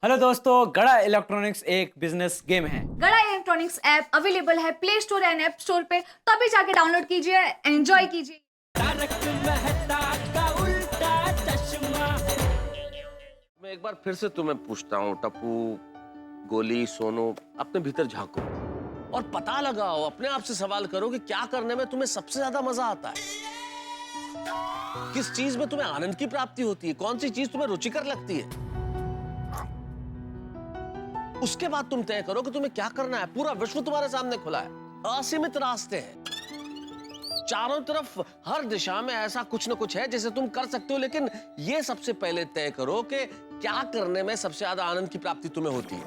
Hello दोस्तों, गड़ा electronics एक बिजनेस गेम है। गड़ा इलेक्ट्रॉनिक्स ऐप अवेलेबल है play store and app store पे, तो अभी जाके डाउनलोड कीजिए, एंजॉय कीजिए। मैं एक बार फिर से तुम्हें पूछता हूँ टप्पू, गोली, सोनू, अपने भीतर झांको और पता लगाओ, अपने आप से सवाल करो कि क्या करने में तुम्हें सबसे ज्यादा मजा आता है। किस चीज में तुम्हें आनंद की प्राप्ति होती है, कौन सी चीज तुम्हें रुचिकर लगती है। उसके बाद तुम तय करो कि तुम्हें क्या करना है। पूरा विश्व तुम्हारे सामने खुला है, असीमित रास्ते हैं चारों तरफ, हर दिशा में ऐसा कुछ न कुछ है जिसे तुम कर सकते हो। लेकिन ये सबसे पहले तय करो कि क्या करने में सबसे ज्यादा आनंद की प्राप्ति तुम्हें होती है।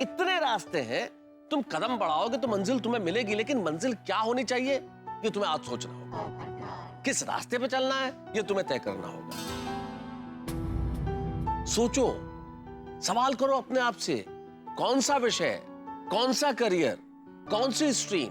इतने रास्ते हैं, तुम कदम बढ़ाओगे तो मंजिल तुम्हें मिलेगी, लेकिन मंजिल क्या होनी चाहिए ये तुम्हें आज सोचना होगा। किस रास्ते पे चलना है ये तुम्हें तय करना होगा। सोचो, सवाल करो अपने आप से, कौन सा विषय, कौन सा करियर, कौन सी स्ट्रीम।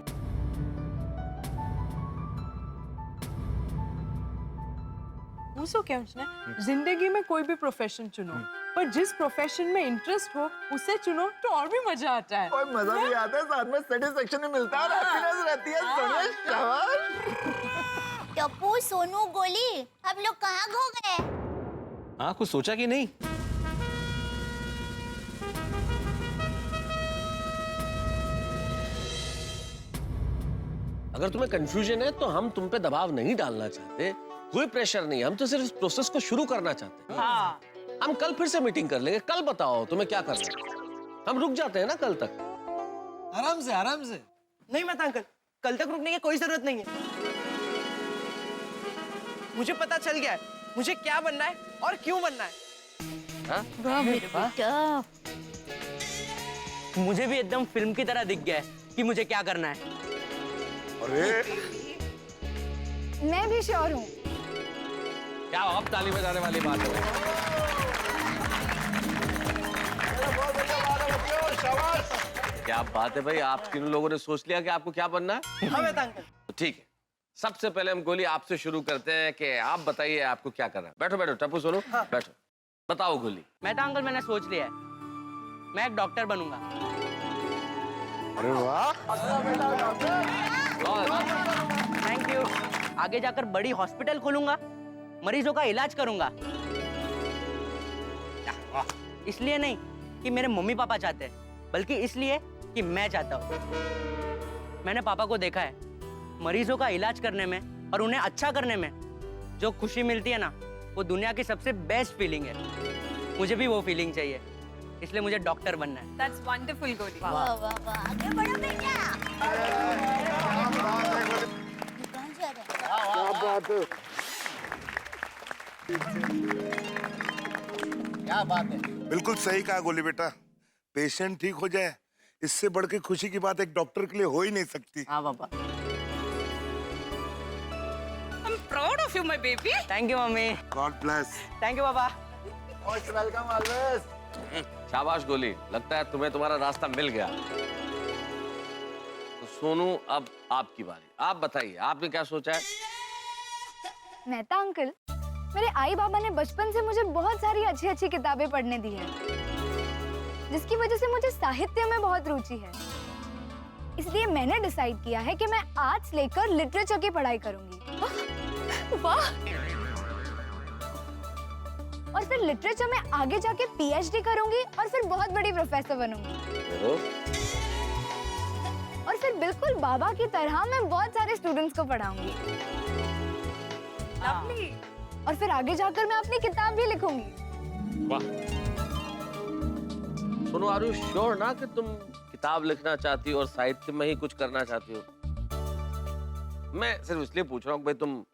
पूछो क्या उसने? जिंदगी में कोई भी प्रोफेशन चुनो, पर जिस प्रोफेशन में इंटरेस्ट हो उसे चुनो तो और भी मजा आता है। और मजा भी आता है, साथ में सेटिस्फेक्शन भी मिलता है और हैप्पीनेस रहती है। सोनिया, शाबाश। टप्पू, सोनू, गोली, आप लोग कहाँ खो गए? हाँ, कुछ सोचा कि नहीं? अगर तुम्हें कंफ्यूजन है तो हम तुम पे दबाव नहीं डालना चाहते, कोई प्रेशर नहीं, हम तो सिर्फ इस प्रोसेस को शुरू करना चाहते हैं। हाँ। हम कल फिर से मीटिंग कर लेंगे, कल बताओ तुम्हें क्या करना है। हम रुक जाते हैं ना कल तक। आराम से आराम से। नहीं मत अंकल, कल तक रुकने की कोई जरूरत नहीं है। मुझे पता चल गया है मुझे क्या बनना है और क्यों बनना है। वाह मेरे बेटा। मुझे भी एकदम फिल्म की तरह दिख गया है कि मुझे क्या करना है। मैं भी श्योर हूँ। क्या अब ताली बजाने वाली बात है। क्या बात है भाई, आप तीनों लोगों ने सोच लिया कि आपको क्या बनना है। हाँ बेटा अंकल। तो ठीक है, सबसे पहले हम गोली आपसे शुरू करते हैं कि आप बताइए आपको क्या करना है। बैठो बैठो टप्पू, सोनू बैठो, बताओ गोली। मैं तो अंकल मैंने सोच लिया है, मैं एक डॉक्टर बनूंगा। अरे वाह, थैंक यू। आगे जाकर बड़ी हॉस्पिटल खोलूंगा, मरीजों का इलाज करूंगा। इसलिए नहीं कि मेरे मम्मी पापा चाहते हैं, बल्कि इसलिए कि मैं चाहता हूँ। मैंने पापा को देखा है, मरीजों का इलाज करने में और उन्हें अच्छा करने में जो खुशी मिलती है ना, वो दुनिया की सबसे बेस्ट फीलिंग है। मुझे भी वो फीलिंग चाहिए, इसलिए मुझे डॉक्टर बनना है। दैट्स वंडरफुल गोली। वाह वाह वाह, आगे बढ़ो बेटा। कहाँ जा रहे हैं? क्या बात है। क्या बात है। बिल्कुल सही कहा गोली बेटा, पेशेंट ठीक हो जाए, इससे बढ़ के खुशी की बात एक डॉक्टर के लिए हो ही नहीं सकती। हाँ पापा। I'm proud of you, my baby. Thank you mummy. God bless. Thank you papa. Most welcome always. शाबाश गोली, लगता है तुम्हें तुम्हारा रास्ता मिल गया। तो सोनू, अब आपकी बारी, आप बताइए आपने क्या सोचा है। मेहता अंकल, मेरे आई बाबा ने बचपन से मुझे बहुत सारी अच्छी अच्छी किताबें पढ़ने दी हैं, जिसकी वजह से मुझे साहित्य में बहुत रुचि है। इसलिए मैंने डिसाइड किया है कि मैं आर्ट्स लेकर लिटरेचर की पढ़ाई करूंगी। वाह! और फिर लिटरेचर में आगे जाके पीएचडी करूंगी और फिर बहुत बड़ी प्रोफेसर बनूंगी। और फिर बिल्कुल बाबा की तरह मैं बहुत सारे स्टूडेंट्स को पढ़ाऊंगी। लवली। और फिर आगे जाकर मैं अपनी किताब भी लिखूंगी। वाह सोनू, आर यू श्योर ना कि तुम किताब लिखना चाहती हो और साहित्य में ही कुछ करना चाहती हो। मैं सिर्फ इसलिए पूछ रहा हूँ भाई, तुम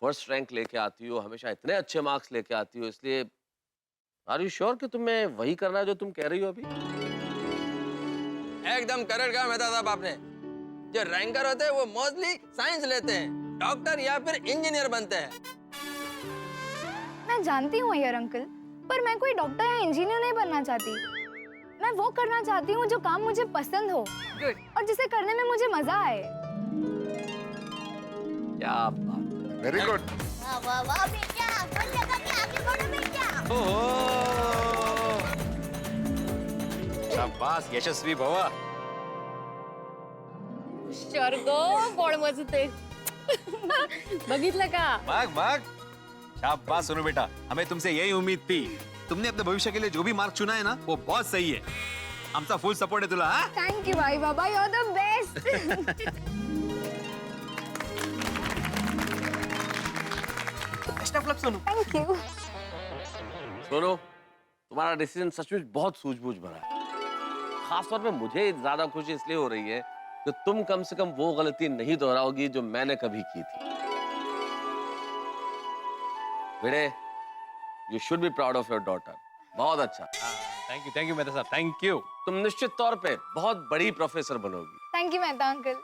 फर्स्ट रैंक लेके आती हो, हमेशा इतने अच्छे मार्क्स लेके आती हो, इसलिए आर यू श्योर कि तुम्हें वही करना है जो तुम कह रही हो अभी। एकदम करेक्ट कहा मेहता साहब आपने। जो रैंकर होते हैं वो मोस्टली साइंस लेते हैं, डॉक्टर या फिर इंजीनियर बनते हैं। मैं जानती हूँ यार अंकल, पर मैं कोई डॉक्टर या इंजीनियर नहीं बनना चाहती। मैं वो करना चाहती हूँ जो काम मुझे पसंद हो और जिसे करने में मुझे मजा आए। क्या बात। Very good. वाह वाह वाह बेटा, मन लगा के आगे बढ़ो बेटा। ओहो, शाबास यशस्वी भवा. स्वर्ग गोड मजूत आहे. बघितलं का? मग शाबास सोनू बेटा, हमें तुमसे यही उम्मीद थी. तुमने अपने भविष्य के लिए जो भी मार्ग चुना है ना वो बहुत सही है. आमचा फुल सपोर्ट है तुला. हाँ? थैंक यू आई बाबा, you are the best. Best of luck Sonu. Thank you. सुनो, तुम्हारा डिसीजन सचमुच बहुत सूझबूझ भरा है. खासतौर पे मुझे ज्यादा खुशी इसलिए हो रही है कि तुम कम से कम वो गलती नहीं दोहराओगी जो मैंने कभी की थी. बेटे, you should be proud of your daughter. बहुत अच्छा. थैंक यू मेहता साहब, थैंक यू. तुम निश्चित तौर पे बहुत बड़ी प्रोफेसर बनोगी. Thank you Mehta uncle.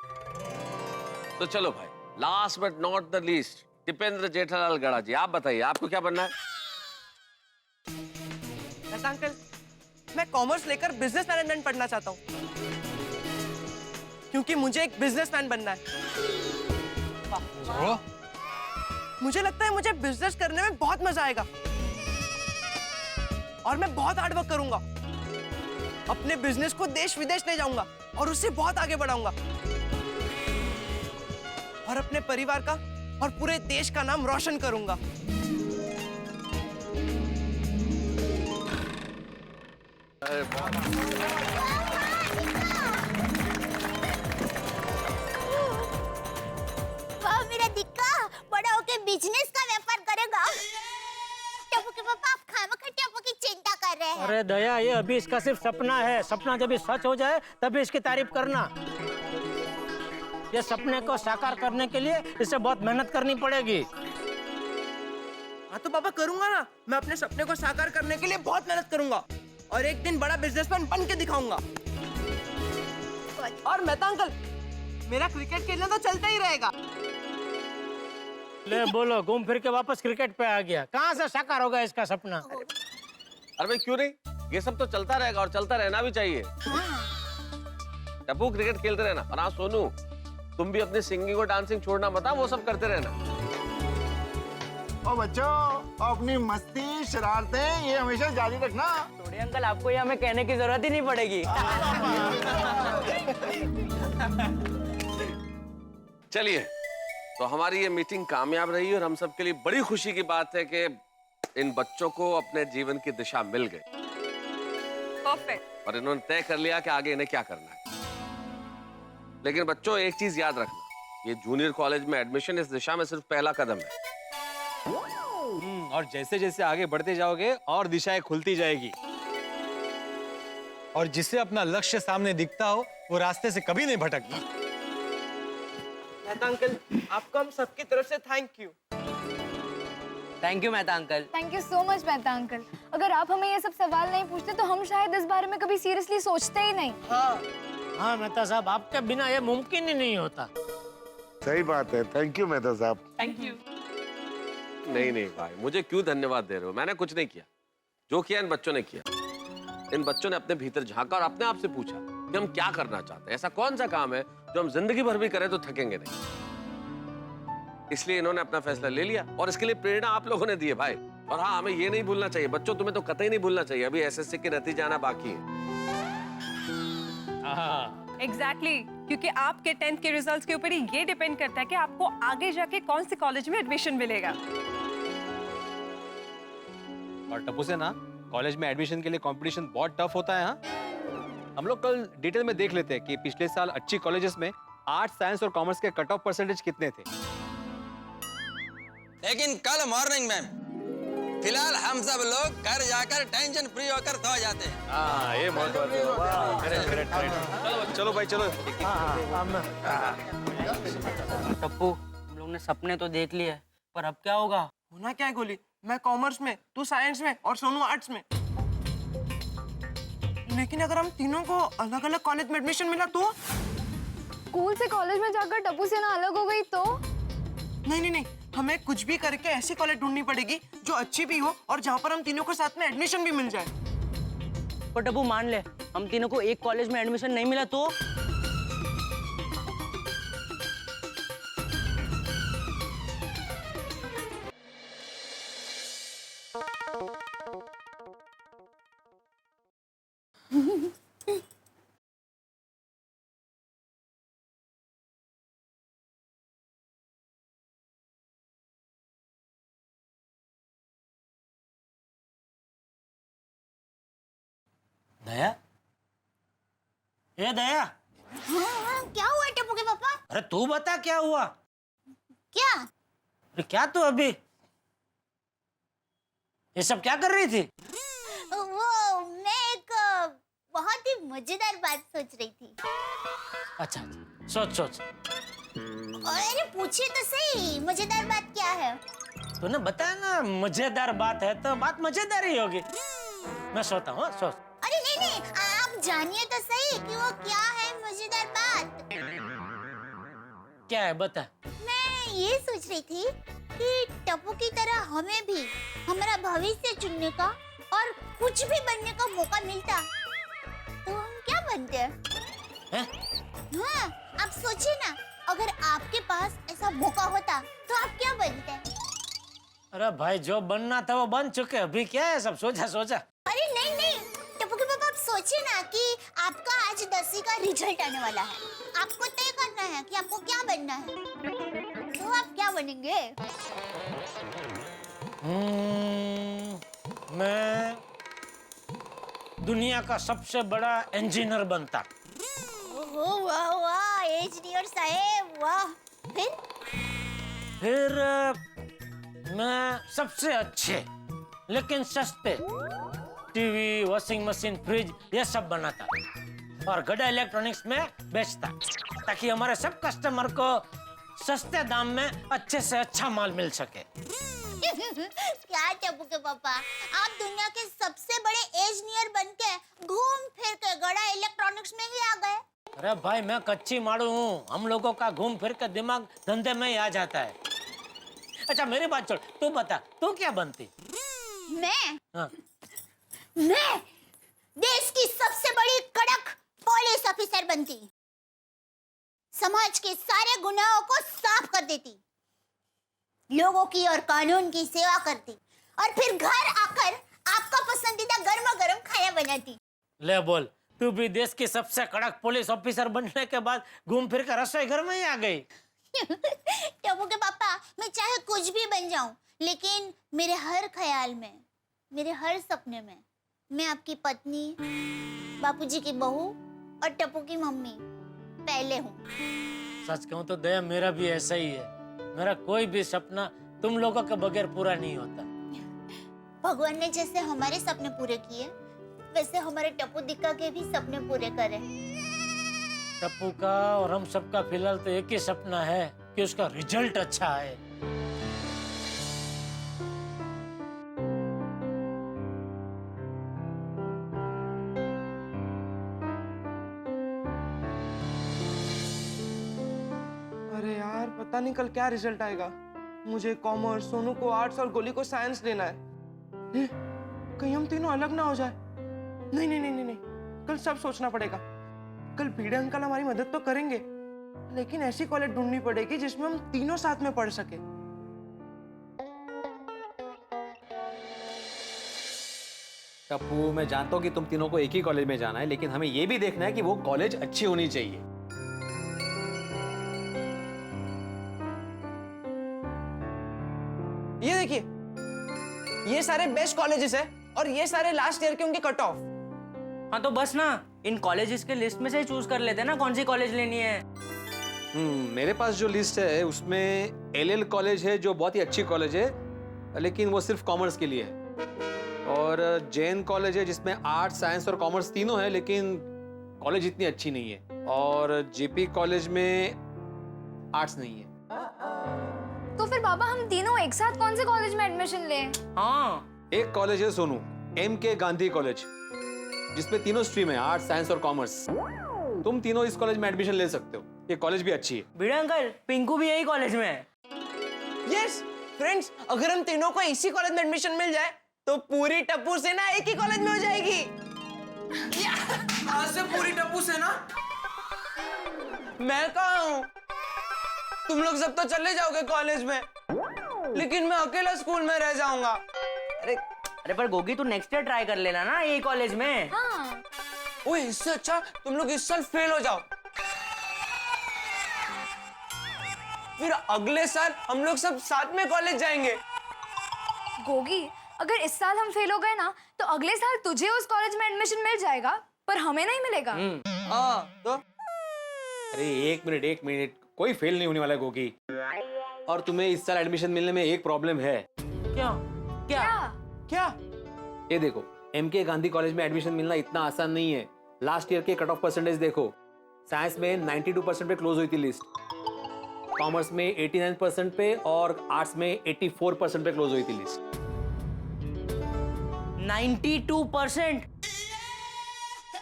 तो चलो भाई, last but not the least, Dipendra Jethalal Gada ji, आप बताइए आपको क्या बनना है? ऐसा अंकल, मैं कॉमर्स लेकर बिजनेस मैनेजमेंट पढ़ना चाहता हूँ क्योंकि मुझे एक बिजनेसमैन बनना है. मुझे लगता है मुझे बिजनेस करने में बहुत मजा आएगा और मैं बहुत हार्ड वर्क करूंगा. अपने बिजनेस को देश विदेश ले जाऊंगा और उससे बहुत आगे बढ़ाऊंगा और अपने परिवार का और पूरे देश का नाम रोशन करूंगा. वाह मेरा दिक्का, बड़ा होके बिजनेस का व्यापार करेगा. टप्पू के पापा, आप खामखा टप्पू की चिंता कर रहे हैं. अरे दया, ये अभी इसका सिर्फ सपना है. सपना जब ये सच हो जाए तभी इसकी तारीफ करना. ये सपने को साकार करने के लिए इसे बहुत मेहनत करनी पड़ेगी. हाँ तो पापा करूंगा ना. मैं अपने सपने को साकार करने के लिए बहुत मेहनत करूंगा और एक दिन बड़ा बिजनेसमैन बन के दिखाऊंगा. और मेहता अंकल, मेरा क्रिकेट खेलना तो चलता ही रहेगा. ले बोलो, घूम फिर के वापस क्रिकेट पे आ गया. कहाँ से साकार होगा इसका सपना? अरे भाई क्यों नहीं, ये सब तो चलता रहेगा और चलता रहना भी चाहिए. टप्पू क्रिकेट खेलते रहना. और हाँ सोनू, तुम भी अपनी सिंगिंग और डांसिंग छोड़ना मत. वो सब करते रहना. ओ बच्चों, अपनी मस्ती शरारतें ये हमेशा जारी रखना. थोड़े अंकल, आपको ये हमें कहने की जरूरत ही नहीं पड़ेगी. चलिए, तो हमारी ये मीटिंग कामयाब रही और हम सबके लिए बड़ी खुशी की बात है कि इन बच्चों को अपने जीवन की दिशा मिल गई. परफेक्ट. और इन्होंने तय कर लिया कि आगे इन्हें क्या करना है. लेकिन बच्चों, एक चीज याद रखना, ये जूनियर कॉलेज में एडमिशन इस दिशा में सिर्फ पहला कदम है. और जैसे जैसे आगे बढ़ते जाओगे और दिशाएं खुलती जाएगी. और जिसे अपना लक्ष्य सामने दिखता हो वो रास्ते से कभी नहीं भटकता. मेहता अंकल, आपको हम सबकी तरफ से thank you. Thank you Mehta uncle. Thank you so much Mehta uncle. अगर आप हमें ये सब सवाल नहीं पूछते तो हम शायद इस बारे में कभी सीरियसली सोचते ही नहीं. हाँ मेहता साहब, आपके बिना ये मुमकिन ही नहीं होता. सही बात है. थैंक यू मेहता साहब. Thank you. नहीं नहीं भाई, मुझे क्यों धन्यवाद दे रहे हो? मैंने कुछ नहीं किया. जो किया इन बच्चों ने किया. इन बच्चों ने अपने भीतर झांका और अपने आप से पूछा कि हम क्या करना चाहते हैं. ऐसा कौन सा काम है जो हम जिंदगी भर भी करें तो थकेंगे नहीं. इसलिए इन्होंने अपना फैसला ले लिया और इसके लिए प्रेरणा आप लोगों ने दी है भाई. और हाँ, हमें ये नहीं भूलना चाहिए बच्चों, तुम्हें तो कतई नहीं भूलना चाहिए, अभी एसएससी के नतीजे आना बाकी है. एग्जैक्टली, क्योंकि आपके 10th के रिजल्ट्स के ऊपर ही ये डिपेंड करता है कि आपको आगे जाके कौन से कॉलेज में एडमिशन मिलेगा. और टप्पू से ना, कॉलेज में एडमिशन के लिए कंपटीशन बहुत टफ होता है. हाँ, हम लोग कल डिटेल में देख लेते हैं कि पिछले साल अच्छी कॉलेजेस में आर्ट्स, साइंस और कॉमर्स के कट ऑफ परसेंटेज कितने थे. लेकिन कल मॉर्निंग में फिलहाल हम सब लोग घर जाकर टेंशन फ्री होकर सो जाते हैं. हाँ, ये चलो भाई, चलो. टप्पू, हम लोग ने सपने तो देख लिए, पर अब क्या होगा? होना क्या है गोली? मैं कॉमर्स में, तू साइंस में और सोनू आर्ट्स में. लेकिन अगर हम तीनों को अलग अलग कॉलेज में एडमिशन मिला तो? स्कूल से कॉलेज में जाकर टप्पू से ना अलग हो गई तो? नहीं नहीं नहीं, हमें कुछ भी करके ऐसी कॉलेज ढूंढनी पड़ेगी जो अच्छी भी हो और जहाँ पर हम तीनों को साथ में एडमिशन भी मिल जाए. पर टप्पू मान ले, हम तीनों को एक कॉलेज में एडमिशन नहीं मिला तो? दया, ये दया, हाँ, क्या हुआ टप्पू के पापा? अरे तू बता क्या हुआ? क्या? अरे क्या तू अभी ये सब क्या कर रही थी? वो मैं एक बहुत ही मजेदार बात सोच रही थी। अच्छा, सोच सोच। अरे पूछिए तो सही, मजेदार बात क्या है? तूने बताया ना मजेदार बात है तो बात मजेदार ही होगी। मैं सोता हूँ, सोच। अरे नहीं नहीं, आप जानिए तो सही कि वो क्या है मजेदार बात। क्या है बता। मैं ये सोच रही थी कि टप्पू की तरह हमें भी हमारा भविष्य चुनने का और कुछ भी बनने का मौका मिलता तो हम क्या बनते हैं? हैं? हाँ, आप सोचिए ना, अगर आपके पास ऐसा मौका होता तो आप क्या बनते? अरे भाई जो बनना था वो बन चुके, अभी क्या है सब सोचा सोचा। अरे नहीं नहीं टप्पू के पापा, आप सोचिए ना कि आपका आज 10वीं का रिजल्ट आने वाला है, आपको तय करना है कि आपको क्या बनना है, तो आप क्या बनेंगे? मैं दुनिया का सबसे बड़ा इंजीनियर बनता। ओह वाह वाह, इंजीनियर साहब वाह। फिर मैं सबसे अच्छे लेकिन सस्ते टीवी, वॉशिंग मशीन, फ्रिज ये सब बनाता और गड़ा इलेक्ट्रॉनिक्स में बेचता ताकि हमारे सब कस्टमर को सस्ते दाम में अच्छे से अच्छा माल मिल सके। क्या टप्पू के पापा, आप दुनिया के सबसे बड़े इंजीनियर बनके घूम फिर के गड़ा इलेक्ट्रॉनिक्स में ही आ गए। अरे भाई मैं कच्ची मारू हूँ, हम लोगों का घूम फिर के दिमाग धंधे में ही आ जाता है। अच्छा मेरी बात छोड़, तू बता तू क्या बनती? मैं हाँ। मैं देश की सबसे बड़ी कड़क पुलिस ऑफिसर बनती, समाज के सारे गुनाहों को साफ कर देती, लोगों की और कानून की सेवा करती और फिर घर आकर आपका पसंदीदा गर्मा गर्म खाना बनाती। ले बोल, तू भी देश की सबसे कड़क पुलिस ऑफिसर बनने के बाद घूम फिर कर रसोई घर में ही आ गई। टप्पू के पापा, मैं चाहे कुछ भी बन जाऊं, लेकिन मेरे हर ख्याल में, मेरे हर सपने में मैं आपकी पत्नी, बापूजी की बहू और टप्पू की मम्मी पहले हूँ। सच कहूँ तो दया मेरा भी ऐसा ही है, मेरा कोई भी सपना तुम लोगों के बगैर पूरा नहीं होता। भगवान ने जैसे हमारे सपने पूरे किए, वैसे हमारे टप्पू दिक्का के भी सपने पूरे करे। टप्पू का और हम सबका फिलहाल तो एक ही सपना है कि उसका रिजल्ट अच्छा है। अरे यार पता नहीं कल क्या रिजल्ट आएगा। मुझे कॉमर्स, सोनू को आर्ट्स और गोली को साइंस लेना है। कहीं हम तीनों अलग ना हो जाए। नहीं नहीं नहीं नहीं नहीं, कल सब सोचना पड़ेगा। कल भिड़े अंकल हमारी मदद तो करेंगे, लेकिन ऐसी कॉलेज ढूंढनी पड़ेगी जिसमें हम तीनों साथ में पढ़ सके। टप्पू मैं जानता हूँ कि तुम तीनों को एक ही कॉलेज में जाना है, लेकिन हमें ये भी देखना है कि वो कॉलेज अच्छी होनी चाहिए। ये देखिए, ये सारे बेस्ट कॉलेजेस है और ये सारे लास्ट ईयर के उनके कट ऑफ। हाँ तो बस ना, इन कॉलेजेस के लिस्ट में से ही चूज कर लेते हैं ना कौन सी कॉलेज लेनी है। मेरे पास जो लिस्ट है उसमें एलएल कॉलेज है जो बहुत ही अच्छी कॉलेज है, लेकिन वो सिर्फ कॉमर्स के लिए है। और जैन कॉलेज है जिसमें आर्ट्स, साइंस और कॉमर्स तीनों है, लेकिन कॉलेज इतनी अच्छी नहीं है। और जेपी कॉलेज में आर्ट्स नहीं है। तो फिर बाबा हम तीनों एक साथ कौन से कॉलेज में एडमिशन लें? हाँ, एक कॉलेज है सोनू, MK गांधी कॉलेज, जिसमें तीनों स्ट्रीम है, आर्ट्स, साइंस और कॉमर्स। तुम तीनों इस कॉलेज में एडमिशन ले सकते हो, ये कॉलेज भी अच्छी है। भिड़े अंकल, पिंकू भी यही कॉलेज में है। यस फ्रेंड्स, अगर हम तीनों को इसी कॉलेज में एडमिशन मिल जाए तो पूरी टप्पू सेना एक ही कॉलेज में हो जाएगी। आज से पूरी टप्पू सेना? मैं कहा हूँ, तुम लोग सब तो चले जाओगे कॉलेज में, लेकिन मैं अकेला स्कूल में रह जाऊंगा। अरे पर गोगी तू नेक्स्ट ईयर ट्राई कर लेना ना यही कॉलेज में। हाँ। ओए इससे अच्छा तुम लोग इस साल फेल हो जाओ, फिर अगले साल हम लोग सब साथ में कॉलेज जाएंगे। गोगी, अगर इस साल हम फेल हो गए ना तो अगले साल तुझे उस कॉलेज में एडमिशन मिल जाएगा पर हमें नहीं मिलेगा। हाँ तो अरे एक मिनट, कोई फेल नहीं होने वाला है गोगी। और तुम्हें इस साल एडमिशन मिलने में एक प्रॉब्लम है। क्यों? क्या? क्या? ये देखो, एमके गांधी कॉलेज में एडमिशन मिलना इतना आसान नहीं है। लास्ट ईयर के कट ऑफ परसेंटेज देखो, साइंस में 92% पे क्लोज हुई थी लिस्ट, कॉमर्स में 89% पे और आर्ट्स में 84% पे क्लोज हुई थी लिस्ट। 92%?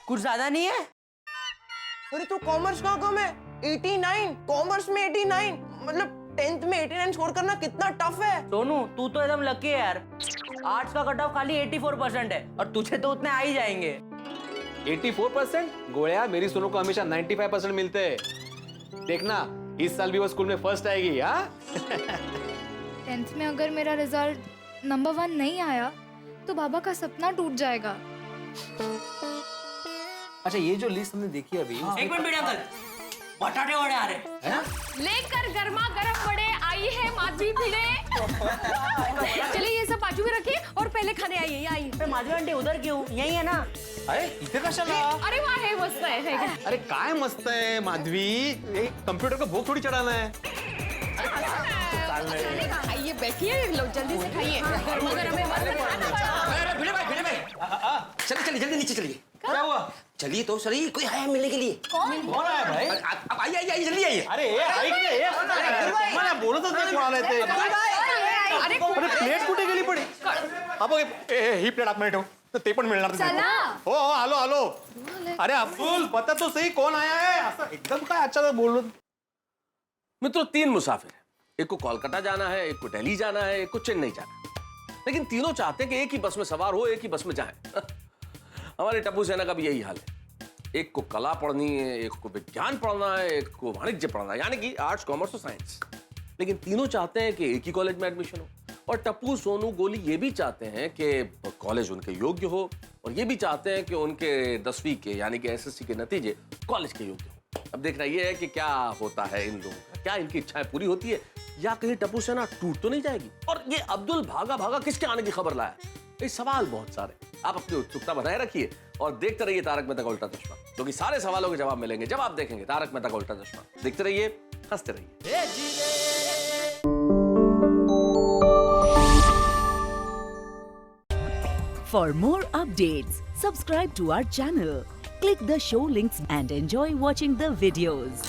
कुछ ज्यादा नहीं है? अरे तू कॉमर्स कहाँ कम है? 89, कॉमर्स में 89, मतलब 10th में 89 स्कोर करना कितना टफ है। सोनू तू तो एकदम लकी है यार, आर्ट्स का कट ऑफ खाली 84% है और तुझे तो उतने आ ही जाएंगे। 84%? गोया, मेरी सोनू को हमेशा 95% मिलते हैं। देखना इस साल भी वो स्कूल में फर्स्ट आएगी। हाँ 10th में अगर मेरा रिजल्ट नंबर 1 नहीं आया तो बाबा का सपना टूट जाएगा। अच्छा, ये जो लिस्ट हमने देखी अभी, एक मिनट अंकल, बटाटे वड़े आ रहे हैं। लेकर गर्मा गर्म बड़े आई है माधवी भिड़े। चलिए ये सब बाजू में रखिए और पहले खाने आइए। ये आइए। माधवी आंटी उधर क्यों? यही है ना? अरे इथे कशाला? अरे वाह है, मस्त है। अरे काय मस्त है माधवी, कंप्यूटर को भूख थोड़ी चढ़ाना है। खाइए, बैठिए, लो जल्दी से खाइए। गर्मा गर्म है, मस्त खाना। भिड़े भाई चलिए जल्दी नीचे चलिए। क्या हुआ? चलिए तो सही, कोई आया मिलने के लिए। कौन है भाई? अब आइए जल्दी आइए। अरे मैं बोलो तो कौन आ रहे थे? अरे अरे प्लेट कुठे गेली पडी? अबो ही प्लेट आतमध्ये ठेव, तर ते पण मिळणार नाही। चला। हो आलो। अरे अब्दुल, पता तो सही कौन आया है? असं एकदम काय अचानक बोल? मित्रों 3 मुसाफिर हैं। एक को कोलकाता जाना है, एक को दिल्ली जाना है, एक को चेन्नई जाना है, लेकिन तीनों चाहते हैं कि एक ही बस में सवार हो, एक ही बस में जाएं। हमारे टप्पू सेना का भी यही हाल है। एक को कला पढ़नी है, एक को विज्ञान पढ़ना है, एक को वाणिज्य पढ़ना है, यानी कि आर्ट्स, कॉमर्स और साइंस। लेकिन तीनों चाहते हैं कि एक ही कॉलेज में एडमिशन हो। और टप्पू, सोनू, गोली ये भी चाहते हैं कि कॉलेज उनके योग्य हो, और ये भी चाहते हैं कि उनके 10वीं के यानी कि एसएससी के नतीजे कॉलेज के योग्य हो। अब देखना ये है कि क्या होता है इन लोगों का, क्या इनकी इच्छाएं पूरी होती है या कहीं टप्पू सेना टूट तो नहीं जाएगी। और ये अब्दुल भागा किसके आने की खबर लाया? ये सवाल बहुत सारे। आप अपनी उत्सुकता बनाए रखिए और देखते रहिए तारक मेहता का उल्टा चश्मा, क्योंकि सारे सवालों के जवाब मिलेंगे जब आप देखेंगे तारक मेहता का उल्टा चश्मा। देखते रहिए, हंसते रहिए। For more updates, subscribe to our channel, click the show links and enjoy watching the videos.